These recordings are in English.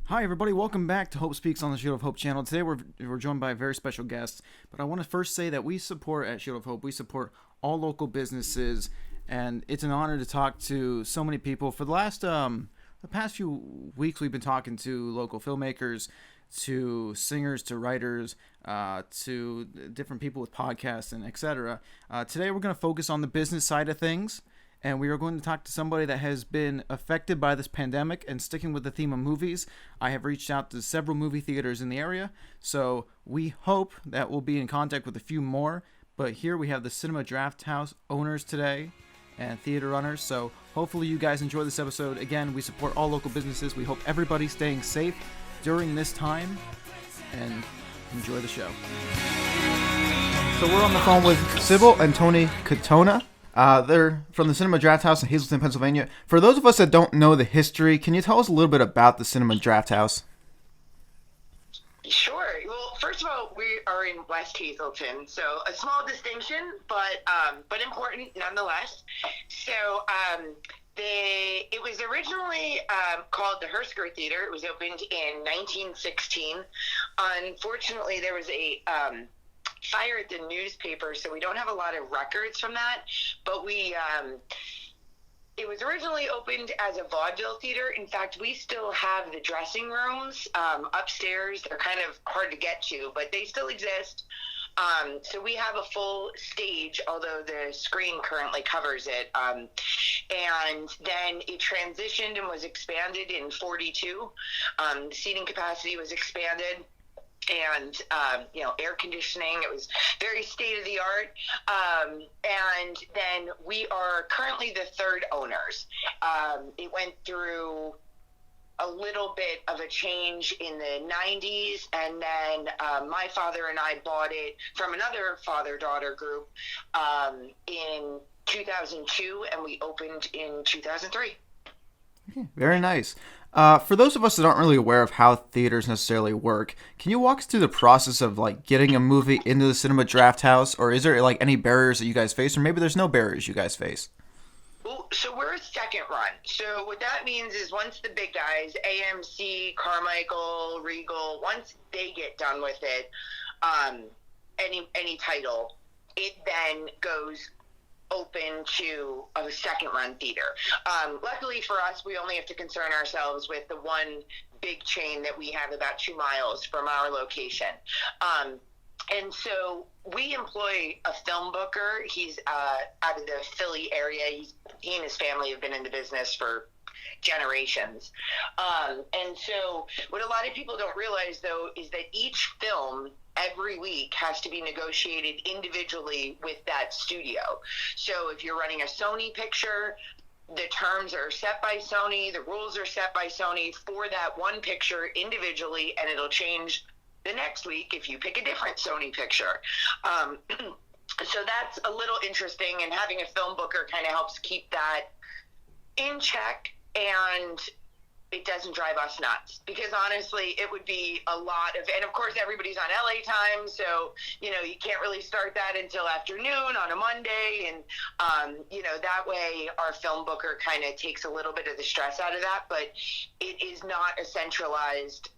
Hi, everybody. Welcome back to Hope Speaks on the Shield of Hope channel. Today we're joined by a very special guest, but I want to first say that we support at Shield of Hope, we support all local businesses, and it's an honor to talk to so many people. For the past few weeks, we've been talking to local filmmakers, to singers, to writers, to different people with podcasts and etc. Today we're going to focus on the business side of things, and we are going to talk to somebody that has been affected by this pandemic. And sticking with the theme of movies, I have reached out to several movie theaters in the area, so we hope that we'll be in contact with a few more. But here we have the Cinema Drafthouse owners today and theater runners, so hopefully you guys enjoy this episode. Again, we support all local businesses. We hope everybody's staying safe during this time, and enjoy the show. So we're on the phone with Sybil and Tony Katona. They're from the Cinema Drafthouse in Hazelton, Pennsylvania. For those of us that don't know the history, can you tell us a little bit about the Cinema Drafthouse? Sure. Well, first of all, we are in West Hazelton, so a small distinction, but important nonetheless. So it was originally called the Hersker Theater. It was opened in 1916. Unfortunately, there was a fire at the newspaper, so we don't have a lot of records from that, but it was originally opened as a vaudeville theater. In fact, we still have the dressing rooms upstairs. They're kind of hard to get to, but they still exist. So we have a full stage, although the screen currently covers it. And then it transitioned and was expanded in 42. The seating capacity was expanded. And, air conditioning. It was very state-of-the-art. And then we are currently the third owners. It went through a little bit of a change in the 90s, and then my father and I bought it from another father-daughter group in 2002, and we opened in 2003. Okay, very nice. For those of us that aren't really aware of how theaters necessarily work, can you walk us through the process of getting a movie into the Cinema Drafthouse, or is there any barriers that you guys face, or maybe there's no barriers you guys face? Well, so we're a second run. So what that means is once the big guys, AMC, Carmichael, Regal, once they get done with it, any title, it then goes open to a second run theater. Luckily for us, we only have to concern ourselves with the one big chain that we have about 2 miles from our location. And so we employ a film booker. He's out of the Philly area. He and his family have been in the business for generations. And so what a lot of people don't realize, though, is that each film every week has to be negotiated individually with that studio. So if you're running a Sony picture, the terms are set by Sony, the rules are set by Sony for that one picture individually, and it'll change the next week if you pick a different Sony picture. So that's a little interesting, and having a film booker kind of helps keep that in check, and it doesn't drive us nuts, because honestly it would be a lot of, and of course everybody's on LA time, so you can't really start that until afternoon on a Monday, and that way our film booker kind of takes a little bit of the stress out of that, but it is not a centralized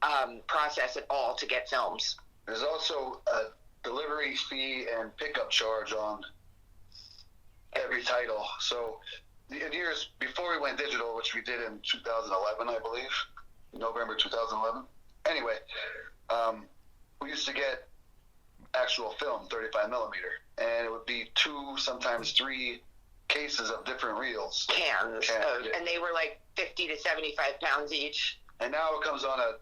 process at all to get films. There's also a delivery fee and pickup charge on every title. So in years before we went digital, which we did in 2011, I believe, November 2011. Anyway, we used to get actual film, 35 millimeter, and it would be 2, sometimes 3 cases of different reels. Cans. And they were 50 to 75 pounds each. And now it comes on a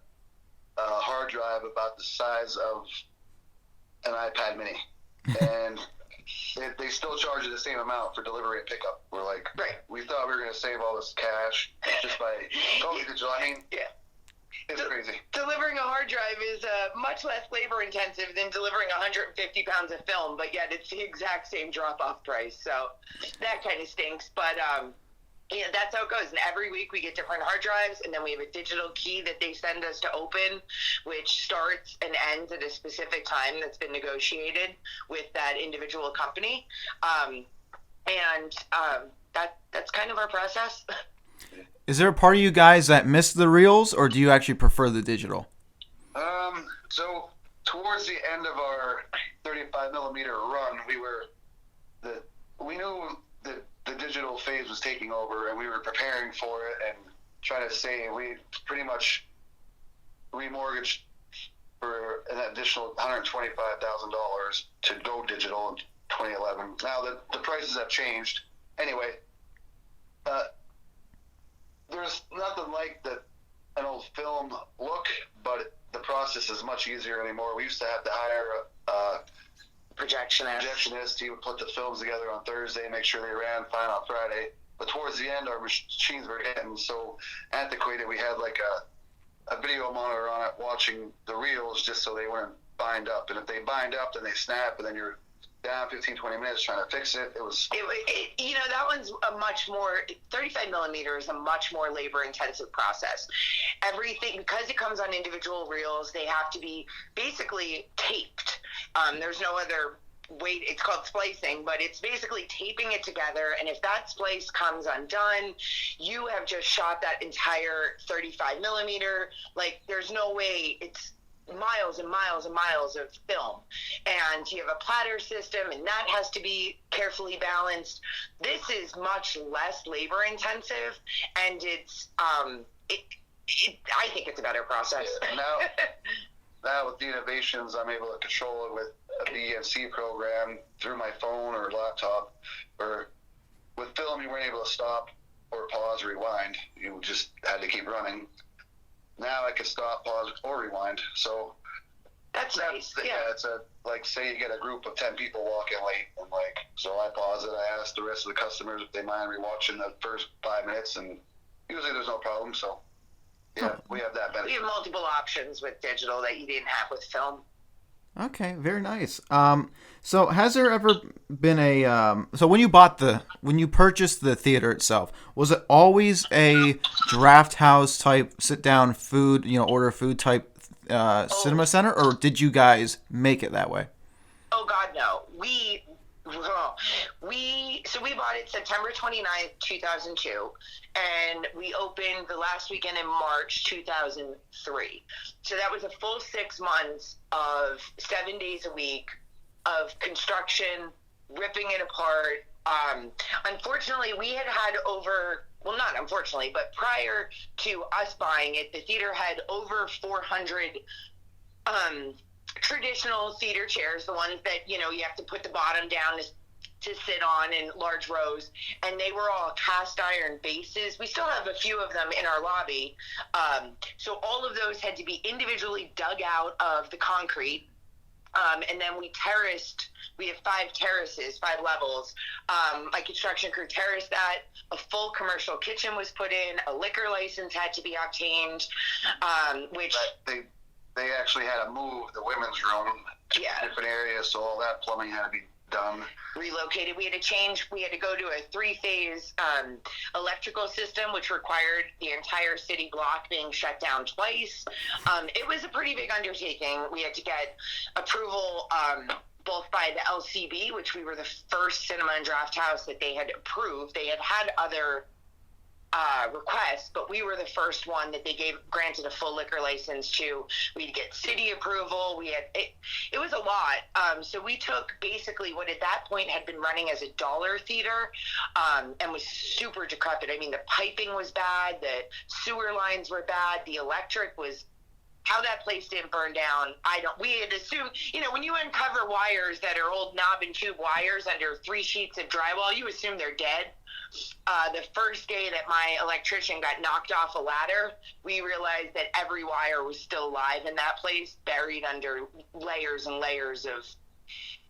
hard drive about the size of an iPad mini. And they still charge you the same amount for delivery and pickup. We're like, right. We thought we were going to save all this cash just by going digital. I mean, yeah. It's crazy. Delivering a hard drive is much less labor intensive than delivering 150 pounds of film, but yet it's the exact same drop-off price. So that kind of stinks. But that's how it goes. And every week we get different hard drives, and then we have a digital key that they send us to open, which starts and ends at a specific time that's been negotiated with that individual company. That's kind of our process. Is there a part of you guys that miss the reels, or do you actually prefer the digital? So towards the end of our 35 millimeter run, we knew that the digital phase was taking over, and we were preparing for it and trying to save. We pretty much remortgaged for an additional $125,000 to go digital in 2011. Now the prices have changed. Anyway, there's nothing like an old film look, but the process is much easier anymore. We used to have to hire a projectionist. He would put the films together on Thursday, make sure they ran fine on Friday. But towards the end, our machines were getting so antiquated, we had like a video monitor on it watching the reels just so they weren't bind up. And if they bind up, then they snap, and then you're down 15, 20 minutes trying to fix it. That one's a much more, 35 millimeter is a much more labor intensive process. Everything, because it comes on individual reels, they have to be basically taped. There's no other way, it's called splicing, but it's basically taping it together. And if that splice comes undone, you have just shot that entire 35 millimeter. Like, there's no way, it's miles and miles and miles of film, and you have a platter system, and that has to be carefully balanced. This is much less labor intensive, and it's I think it's a better process. Yeah, now with the innovations, I'm able to control it with a BNC program through my phone or laptop. Or with film, you weren't able to stop or pause or rewind. You just had to keep running. Now I can stop, pause, or rewind. So that's nice. Yeah, it's say you get a group of 10 people walking late, and so I pause it. I ask the rest of the customers if they mind rewatching the first 5 minutes, and usually there's no problem. So yeah, we have that benefit. We have multiple options with digital that you didn't have with film. Okay, very nice. So has there ever been so when you purchased the theater itself, was it always a Drafthouse type sit down food, order food type cinema center, or did you guys make it that way? Oh God, no. We bought it September 29th, 2002, and we opened the last weekend in March 2003. So that was a full 6 months of 7 days a week of construction, ripping it apart. Unfortunately, we had not unfortunately, but prior to us buying it, the theater had over 400 traditional theater chairs, the ones that, you have to put the bottom down to sit on in large rows, and they were all cast iron bases. We still have a few of them in our lobby. So all of those had to be individually dug out of the concrete. And then we terraced. We have 5 terraces, 5 levels. My construction crew terraced that. A full commercial kitchen was put in. A liquor license had to be obtained, which... They actually had to move the women's room to different areas, so all that plumbing had to be done. Relocated. We had to go to a 3-phase electrical system, which required the entire city block being shut down twice. It was a pretty big undertaking. We had to get approval both by the LCB, which we were the first cinema and Drafthouse that they had approved. They had other requests, but we were the first one that they granted a full liquor license to. We'd get city approval. It was a lot. So we took basically what at that point had been running as a dollar theater, and was super decrepit. I mean, the piping was bad, the sewer lines were bad, the electric was... How that place didn't burn down, we had assumed, when you uncover wires that are old knob and tube wires under 3 sheets of drywall, you assume they're dead. The first day that my electrician got knocked off a ladder, we realized that every wire was still alive in that place, buried under layers and layers of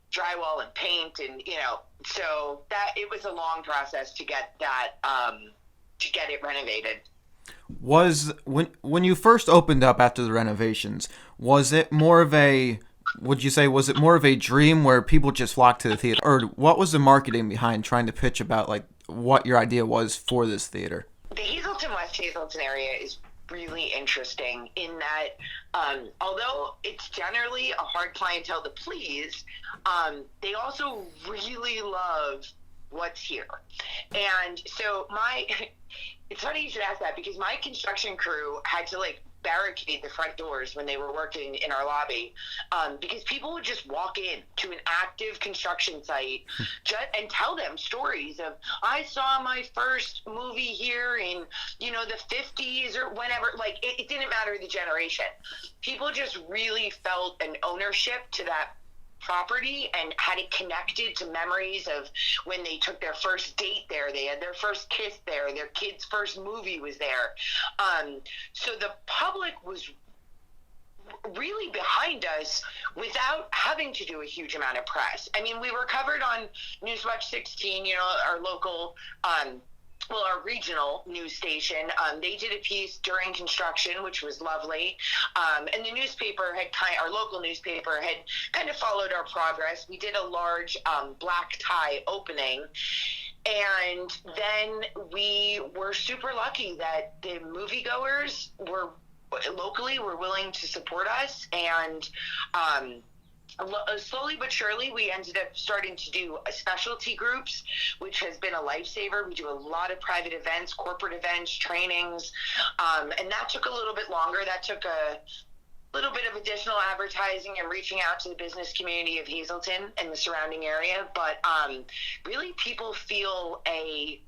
drywall and paint, and so that it was a long process to get that to get it renovated. Was when you first opened up after the renovations, was it more of a dream where people just flocked to the theater, or what was the marketing behind trying to pitch about what your idea was for this theater? The West Hazelton area is really interesting in that although it's generally a hard clientele to please, they also really love what's here. And so It's funny you should ask that because my construction crew had to like barricade the front doors when they were working in our lobby, because people would just walk in to an active construction site and tell them stories of, I saw my first movie here in, the 50s or whenever. Like, it didn't matter the generation. People just really felt an ownership to that property and had it connected to memories of when they took their first date there, they had their first kiss there, their kid's first movie was there. So the public was really behind us without having to do a huge amount of press. I mean, we were covered on Newswatch 16, our local our regional news station. They did a piece during construction, which was lovely. And the newspaper our local newspaper had kind of followed our progress. We did a large black tie opening. And then we were super lucky that the moviegoers were willing to support us. And slowly but surely, we ended up starting to do specialty groups, which has been a lifesaver. We do a lot of private events, corporate events, trainings, and that took a little bit longer. That took a little bit of additional advertising and reaching out to the business community of Hazelton and the surrounding area. But really, people feel a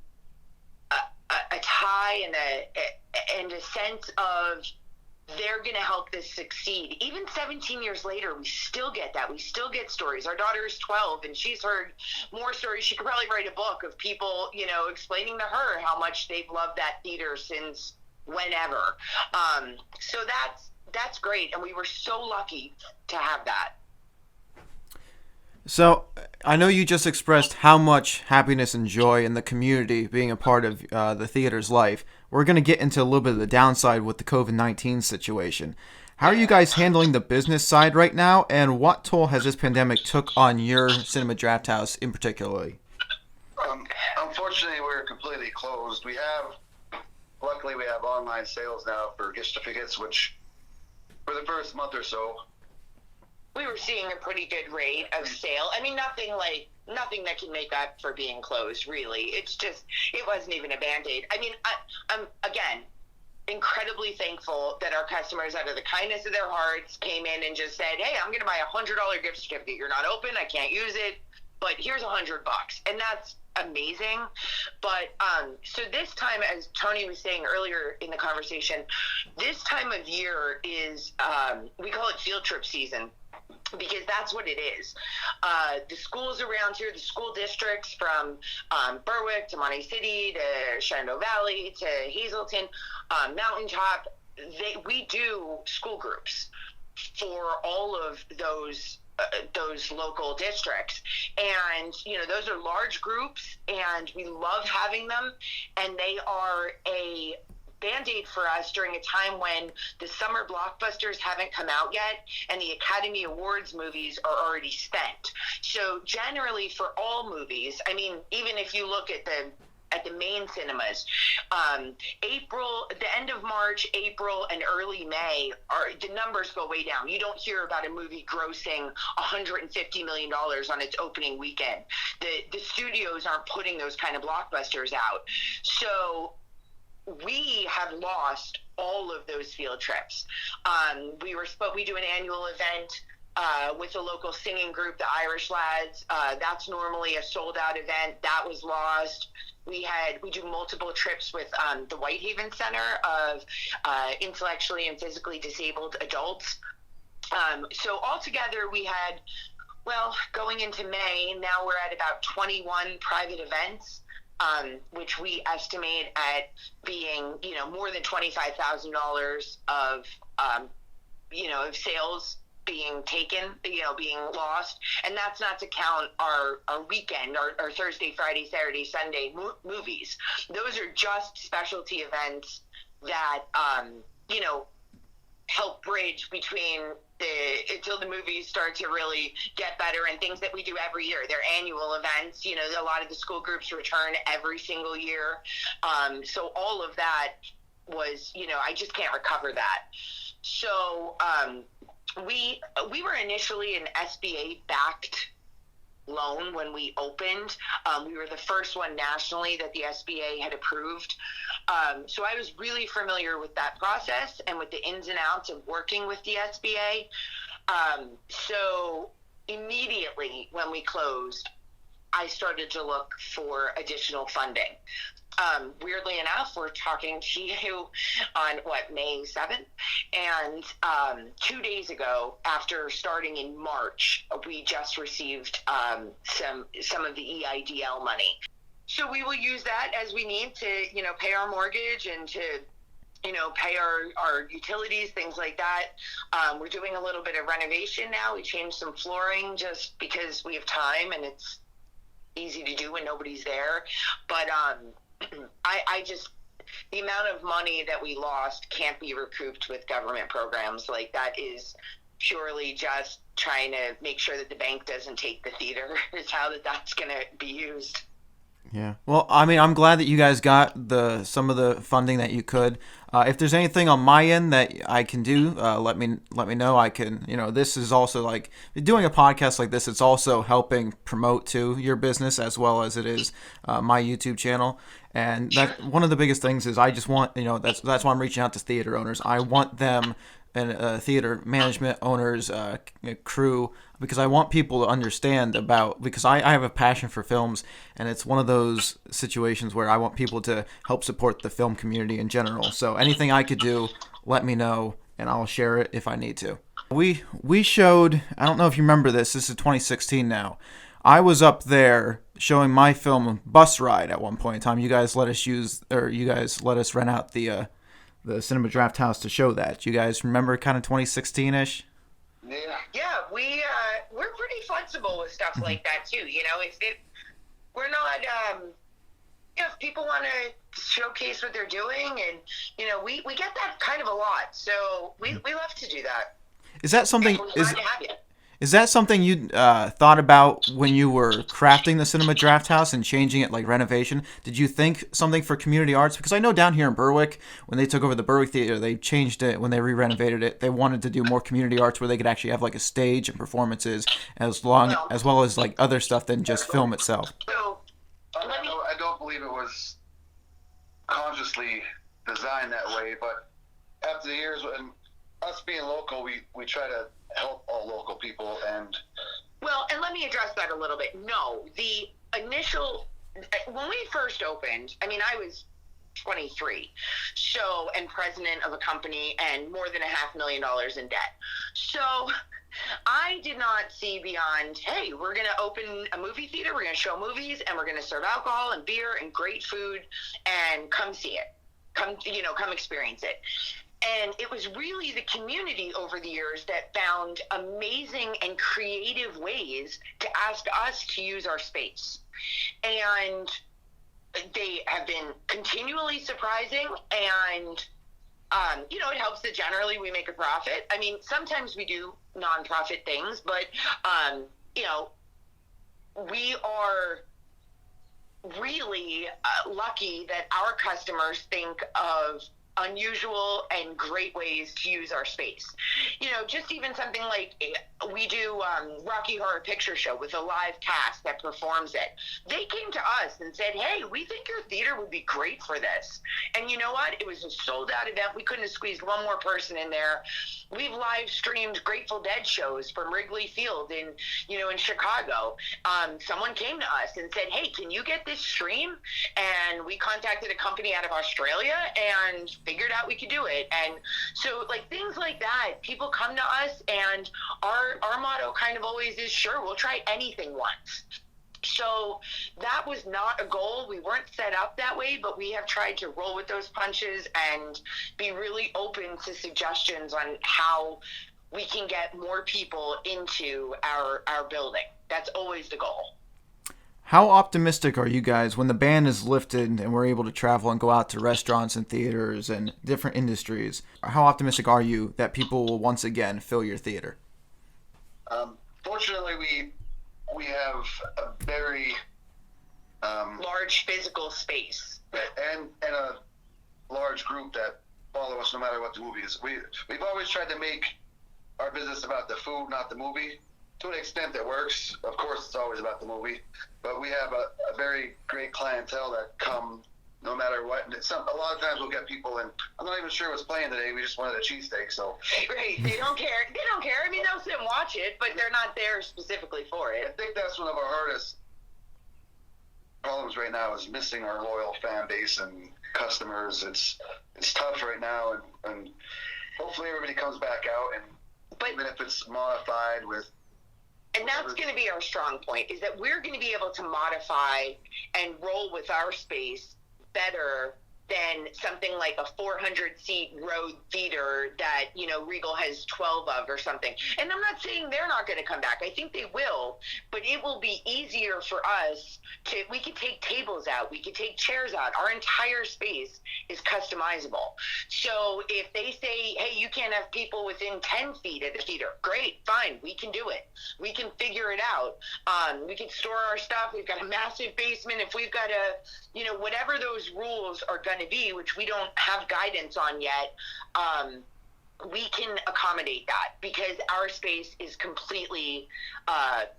tie and a sense of they're going to help this succeed. Even 17 years later, we still get that. We still get stories. Our daughter is 12, and she's heard more stories. She could probably write a book of people, explaining to her how much they've loved that theater since whenever. So that's great, and we were so lucky to have that. So I know you just expressed how much happiness and joy in the community being a part of the theater's life. We're going to get into a little bit of the downside with the COVID-19 situation. How are you guys handling the business side right now, and what toll has this pandemic took on your cinema Drafthouse in particularly? Unfortunately, we're completely closed. Luckily, we have online sales now for gift certificates, which for the first month or so, we were seeing a pretty good rate of sale. I mean, nothing that can make up for being closed, really. It's just, it wasn't even a Band-Aid. I mean, I'm again, incredibly thankful that our customers, out of the kindness of their hearts, came in and just said, hey, I'm going to buy a $100 gift certificate. You're not open. I can't use it, but here's $100. And that's amazing. But so this time, as Tony was saying earlier in the conversation, this time of year is, we call it field trip season, because that's what it is. The schools around here, the school districts from Berwick to Monte City to Shenandoah Valley to Hazelton, Mountaintop, we do school groups for all of those local districts. And, those are large groups, and we love having them, and they are a Band-Aid for us during a time when the summer blockbusters haven't come out yet and the Academy Awards movies are already spent. So generally for all movies, I mean, even if you look at the main cinemas, the end of March, April, and early May, the numbers go way down. You don't hear about a movie grossing $150 million on its opening weekend. The studios aren't putting those kind of blockbusters out. So we have lost all of those field trips. We do an annual event with a local singing group, the Irish Lads. That's normally a sold-out event. That was lost. We do multiple trips with the Whitehaven Center of intellectually and physically disabled adults. So altogether, we had, going into May, now we're at about 21 private events, which we estimate at being, more than $25,000 of sales being taken, being lost. And that's not to count our weekend, our Thursday, Friday, Saturday, Sunday movies. Those are just specialty events that, help bridge between until the movies start to really get better, and things that we do every year. They're annual events. A lot of the school groups return every single year. So all of that was, I just can't recover that. So we were initially an SBA-backed loan when we opened. We were the first one nationally that the SBA had approved. So I was really familiar with that process and with the ins and outs of working with the SBA. So immediately when we closed, I started to look for additional funding. Weirdly enough, we're talking to you on May 7th, and 2 days ago, after starting in March, we just received some of the EIDL money. So we will use that as we need to, pay our mortgage and to pay our utilities, things like that. We're doing a little bit of renovation now. We changed some flooring just because we have time and it's easy to do when nobody's there. But I just, the amount of money that we lost can't be recouped with government programs. Like, that is purely just trying to make sure that the bank doesn't take the theater is how that's going to be used. Yeah. Well, I mean, I'm glad that you guys got some of the funding that you could. If there's anything on my end that I can do, let me know. I can, this is also like doing a podcast like this. It's also helping promote to your business as well as it is my YouTube channel. And that one of the biggest things is I just want, that's why I'm reaching out to theater owners. I want them and theater management owners, crew, because I want people to understand because I have a passion for films, and it's one of those situations where I want people to help support the film community in general. So anything I could do, let me know, and I'll share it if I need to. We showed, I don't know if you remember this is 2016 now. I was up there showing my film Bus Ride at one point in time. You guys let us rent out the Cinema Drafthouse to show that. You guys remember kind of 2016-ish? Yeah, we're pretty flexible with stuff like that too. If we're not, if people want to showcase what they're doing, and we get that kind of a lot. So we love to do that. Is that something? We're glad to have you. Is that something you thought about when you were crafting the Cinema Drafthouse and changing it, like renovation? Did you think something for community arts? Because I know down here in Berwick, when they took over the Berwick Theater, they changed it when they re-renovated it. They wanted to do more community arts where they could actually have like a stage and performances as well as like other stuff than just film itself. So, I don't believe it was consciously designed that way, but after the years, and us being local, we try to help all local people. And let me address that a little bit. No, the initial, when we first opened, I mean, I was 23, and president of a company and more than $500,000 in debt. So I did not see beyond, hey, we're going to open a movie theater, we're going to show movies, and we're going to serve alcohol and beer and great food, and come see it. Come experience it. And it was really the community over the years that found amazing and creative ways to ask us to use our space. And they have been continually surprising, and it helps that generally we make a profit. I mean, sometimes we do nonprofit things, but we are really lucky that our customers think of unusual and great ways to use our space. Just even something like we do Rocky Horror Picture Show with a live cast that performs it. They came to us and said, hey, we think your theater would be great for this. And you know what? It was a sold out event. We couldn't have squeezed one more person in there. We've live streamed Grateful Dead shows from Wrigley Field in Chicago. Someone came to us and said, hey, can you get this stream? And we contacted a company out of Australia and figured out we could do it. And so things like that, people come to us, and our motto kind of always is, sure, we'll try anything once. So that was not a goal. We weren't set up that way, but we have tried to roll with those punches and be really open to suggestions on how we can get more people into our building. That's always the goal. How optimistic are you guys when the ban is lifted and we're able to travel and go out to restaurants and theaters and different industries? How optimistic are you that people will once again fill your theater? Fortunately, we have a very large physical space and a large group that follow us no matter what the movie is. We've always tried to make our business about the food, not the movie. To an extent that works. Of course, it's always about the movie, but we have a very great clientele that come no matter what. And a lot of times we'll get people, and I'm not even sure what's playing today. We just wanted a cheesesteak, so. Right, they don't care. They don't care. I mean, they'll sit and watch it, but they're not there specifically for I it. think that's one of our hardest problems right now is missing our loyal fan base and customers. It's tough right now, and hopefully everybody comes back out, and But even if it's modified with. And that's going to be our strong point, is that we're going to be able to modify and roll with our space better than something like a 400-seat road theater that, Regal has 12 of or something. And I'm not saying they're not going to come back. I think they will, but it will be easier for us we could take tables out. We could take chairs out. Our entire space is customizable. So if they say, hey, you can't have people within 10 feet of the theater, great, fine, we can do it. We can figure it out. We can store our stuff. We've got a massive basement. If we've got whatever those rules are going to be, which we don't have guidance on yet, we can accommodate that because our space is completely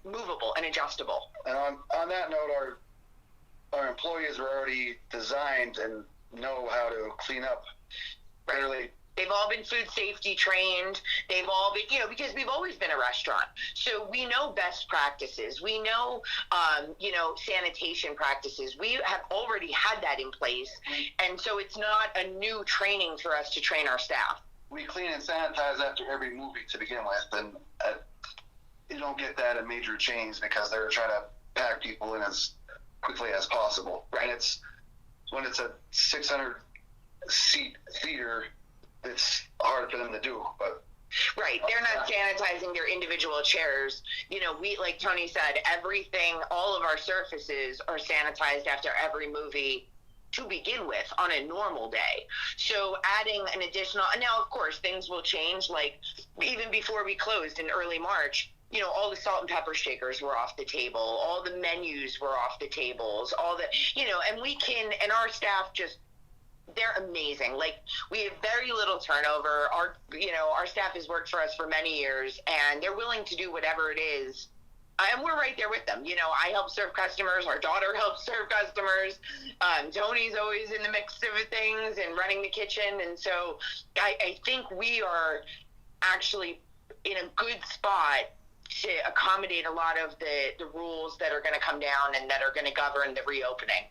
movable and adjustable. And on that note, our employees are already designed and know how to clean up fairly. They've all been food safety trained. They've all been, because we've always been a restaurant. So we know best practices. We know, sanitation practices. We have already had that in place. And so it's not a new training for us to train our staff. We clean and sanitize after every movie to begin with. And you don't get that in major chains because they're trying to pack people in as quickly as possible. Right. And when it's a 600-seat theater, it's hard for them to do, but right, they're not sanitizing their individual chairs. We, like Tony said, everything, all of our surfaces are sanitized after every movie to begin with on a normal day. So adding an additional, now of course things will change, like even before we closed in early March, all the salt and pepper shakers were off the table, all the menus were off the tables, and we can, and our staff just, they're amazing. Like, we have very little turnover. Our staff has worked for us for many years, and they're willing to do whatever it is. And we're right there with them. I help serve customers. Our daughter helps serve customers. Tony's always in the mix of things and running the kitchen. And so I think we are actually in a good spot to accommodate a lot of the rules that are going to come down and that are going to govern the reopening.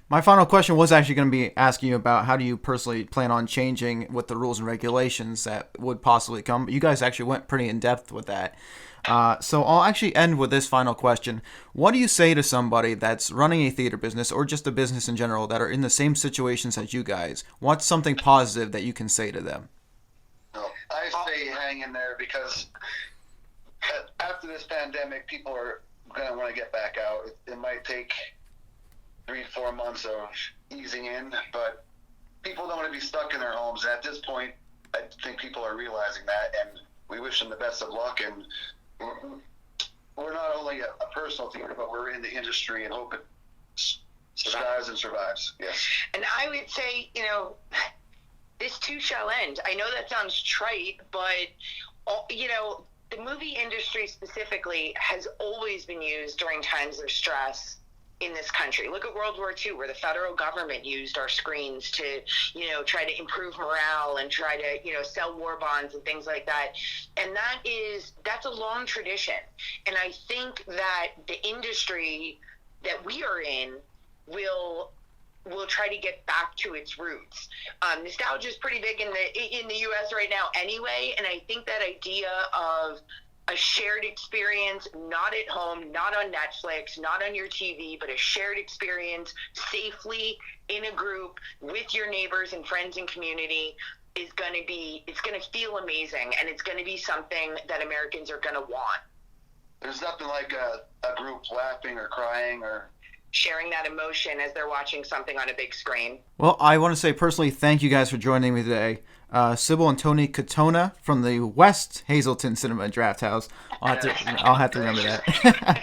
My final question was actually going to be asking you about how do you personally plan on changing with the rules and regulations that would possibly come. You guys actually went pretty in depth with that. So I'll actually end with this final question. What do you say to somebody that's running a theater business or just a business in general that are in the same situations as you guys? What's something positive that you can say to them? I say hang in there because after this pandemic, people are going to want to get back out. It might take 3 to 4 months of easing in, but people don't want to be stuck in their homes. At this point, I think people are realizing that, and we wish them the best of luck. And we're not only a personal theater, but we're in the industry and hope it strives and survives. Yes. And I would say, this too shall end. I know that sounds trite, but, the movie industry specifically has always been used during times of stress in this country. Look at World War II, where the federal government used our screens to, try to improve morale and try to, sell war bonds and things like that. And that's a long tradition. And I think that the industry that we are in will try to get back to its roots. Nostalgia is pretty big in the U.S. right now anyway, and I think that idea of a shared experience, not at home, not on Netflix, not on your TV, but a shared experience safely in a group with your neighbors and friends and community it's going to feel amazing, and it's going to be something that Americans are going to want. There's nothing like a group laughing or crying or sharing that emotion as they're watching something on a big screen. Well, I want to say personally thank you guys for joining me today. Sybil and Tony Katona from the West Hazelton Cinema and Drafthouse. I'll have to remember that.